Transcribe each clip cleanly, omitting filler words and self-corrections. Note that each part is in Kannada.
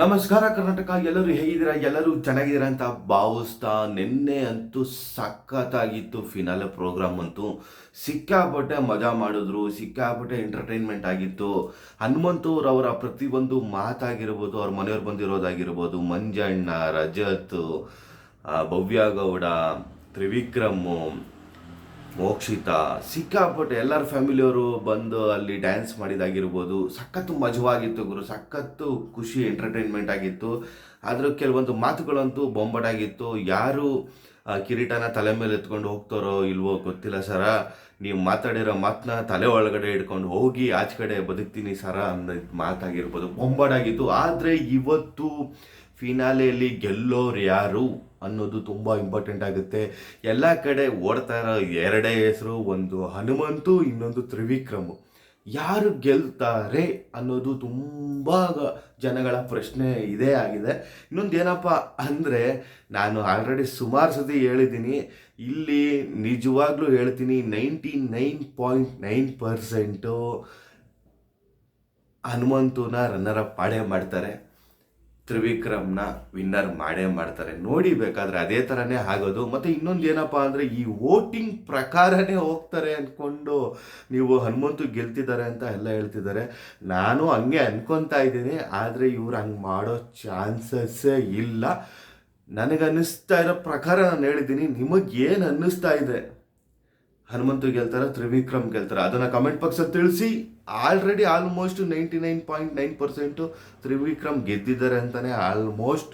ನಮಸ್ಕಾರ ಕರ್ನಾಟಕ. ಎಲ್ಲರೂ ಹೇಗಿದ್ದೀರಾ? ಎಲ್ಲರೂ ಚೆನ್ನಾಗಿದ್ದೀರಾ ಅಂತ ಭಾವಿಸ್ತಾ, ನಿನ್ನೆ ಅಂತೂ ಸಖತ್ತಾಗಿತ್ತು. ಫಿನಾಲೆ ಪ್ರೋಗ್ರಾಮ್ ಅಂತೂ ಸಿಕ್ಕಾಪಟ್ಟೆ ಮಜಾ ಮಾಡಿದ್ರು, ಸಿಕ್ಕಾಪಟ್ಟೆ ಎಂಟರ್ಟೈನ್ಮೆಂಟ್ ಆಗಿತ್ತು. ಹನುಮಂತೂರವರ ಪ್ರತಿಯೊಂದು ಮಾತಾಗಿರ್ಬೋದು, ಅವ್ರ ಮನೆಯವ್ರು ಬಂದಿರೋದಾಗಿರ್ಬೋದು, ಮಂಜಣ್ಣ, ರಜತ್, ಭವ್ಯ ಗೌಡ, ತ್ರಿವಿಕ್ರಮು, ಮೋಕ್ಷಿತಾ, ಸಿಕ್ಕಾಪಟ್ಟೆ ಎಲ್ಲರ ಫ್ಯಾಮಿಲಿಯವರು ಬಂದು ಅಲ್ಲಿ ಡ್ಯಾನ್ಸ್ ಮಾಡಿದಾಗಿರ್ಬೋದು. ಸಖತ್ತು ಮಜವಾಗಿತ್ತು ಗುರು, ಸಖತ್ತು ಖುಷಿ, ಎಂಟರ್ಟೈನ್ಮೆಂಟ್ ಆಗಿತ್ತು. ಆದರೂ ಕೆಲವೊಂದು ಮಾತುಗಳಂತೂ ಬೊಂಬಾಟಾಗಿತ್ತು. ಯಾರು ಕಿರೀಟನ ತಲೆ ಮೇಲೆ ಎತ್ಕೊಂಡು ಹೋಗ್ತಾರೋ ಇಲ್ವೋ ಗೊತ್ತಿಲ್ಲ ಸರ, ನೀವು ಮಾತಾಡಿರೋ ಮಾತನ್ನ ತಲೆ ಒಳಗಡೆ ಇಟ್ಕೊಂಡು ಹೋಗಿ ಆಚೆ ಕಡೆ ಬದುಕ್ತೀನಿ ಸರ ಅನ್ನೋ ಮಾತಾಗಿರ್ಬೋದು, ಬೊಂಬಾಟಾಗಿತ್ತು. ಆದರೆ ಇವತ್ತು ಫಿನಾಲೆಯಲ್ಲಿ ಗೆಲ್ಲೋರು ಯಾರು ಅನ್ನೋದು ತುಂಬ ಇಂಪಾರ್ಟೆಂಟ್ ಆಗುತ್ತೆ. ಎಲ್ಲ ಕಡೆ ಓಡ್ತಾ ಇರೋ ಎರಡೇ ಹೆಸರು, ಒಂದು ಹನುಮಂತು, ಇನ್ನೊಂದು ತ್ರಿವಿಕ್ರಮು. ಯಾರು ಗೆಲ್ತಾರೆ ಅನ್ನೋದು ತುಂಬ ಜನಗಳ ಪ್ರಶ್ನೆ ಇದೇ ಆಗಿದೆ. ಇನ್ನೊಂದು ಏನಪ್ಪ ಅಂದರೆ, ನಾನು ಆಲ್ರೆಡಿ ಸುಮಾರು ಸತಿ ಹೇಳಿದ್ದೀನಿ, ಇಲ್ಲಿ ನಿಜವಾಗ್ಲೂ ಹೇಳ್ತೀನಿ, 99.9% ಹನುಮಂತುನ ರನ್ನರಪ್ ಮಾಡೇ ಮಾಡ್ತಾರೆ, ತ್ರಿವಿಕ್ರಮ್ನ ವಿನ್ನರ್ ಮಾಡೇ ಮಾಡ್ತಾರೆ. ನೋಡಿ ಬೇಕಾದರೆ ಅದೇ ಥರನೇ ಆಗೋದು. ಮತ್ತು ಇನ್ನೊಂದು ಏನಪ್ಪ ಅಂದರೆ, ಈ ವೋಟಿಂಗ್ ಪ್ರಕಾರನೇ ಹೋಗ್ತಾರೆ ಅಂದ್ಕೊಂಡು ನೀವು ಹನುಮಂತು ಗೆಲ್ತಿದ್ದಾರೆ ಅಂತ ಎಲ್ಲ ಹೇಳ್ತಿದ್ದಾರೆ. ನಾನು ಹಂಗೆ ಅನ್ಕೊತಾ ಇದ್ದೀನಿ, ಆದರೆ ಇವ್ರು ಹಂಗೆ ಮಾಡೋ ಚಾನ್ಸಸ್ಸೇ ಇಲ್ಲ. ನನಗನ್ನಿಸ್ತಾ ಇರೋ ಪ್ರಕಾರ ನಾನು ಹೇಳಿದ್ದೀನಿ. ನಿಮಗೇನು ಅನ್ನಿಸ್ತಾ ಇದೆ? ಹನುಮಂತು ಗೆಲ್ತಾರ, ತ್ರಿವಿಕ್ರಮ್ ಗೆಲ್ತಾರ? ಅದನ್ನು ಕಮೆಂಟ್ ಬಾಕ್ಸಲ್ಲಿ ತಿಳಿಸಿ. ಆಲ್ರೆಡಿ ಆಲ್ಮೋಸ್ಟ್ 99.9% ತ್ರಿವಿಕ್ರಮ್ ಗೆದ್ದಿದ್ದಾರೆ ಅಂತಲೇ ಆಲ್ಮೋಸ್ಟ್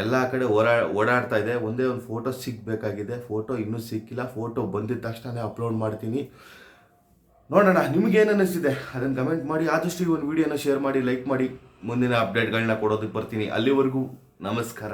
ಎಲ್ಲ ಕಡೆ ಓಡಾಡ್ತಾ ಇದೆ. ಒಂದೇ ಒಂದು ಫೋಟೋ ಸಿಗಬೇಕಾಗಿದೆ, ಫೋಟೋ ಇನ್ನೂ ಸಿಕ್ಕಿಲ್ಲ. ಫೋಟೋ ಬಂದಿದ್ದ ತಕ್ಷಣ ಅಪ್ಲೋಡ್ ಮಾಡ್ತೀನಿ. ನೋಡೋಣ ನಿಮಗೇನು ಅನ್ನಿಸ್ತಿದೆ ಅದನ್ನು ಕಮೆಂಟ್ ಮಾಡಿ. ಆದಷ್ಟು ಈ ಒಂದು ವಿಡಿಯೋನ ಶೇರ್ ಮಾಡಿ, ಲೈಕ್ ಮಾಡಿ. ಮುಂದಿನ ಅಪ್ಡೇಟ್ಗಳನ್ನ ಕೊಡೋದಕ್ಕೆ ಬರ್ತೀನಿ. ಅಲ್ಲಿವರೆಗೂ ನಮಸ್ಕಾರ.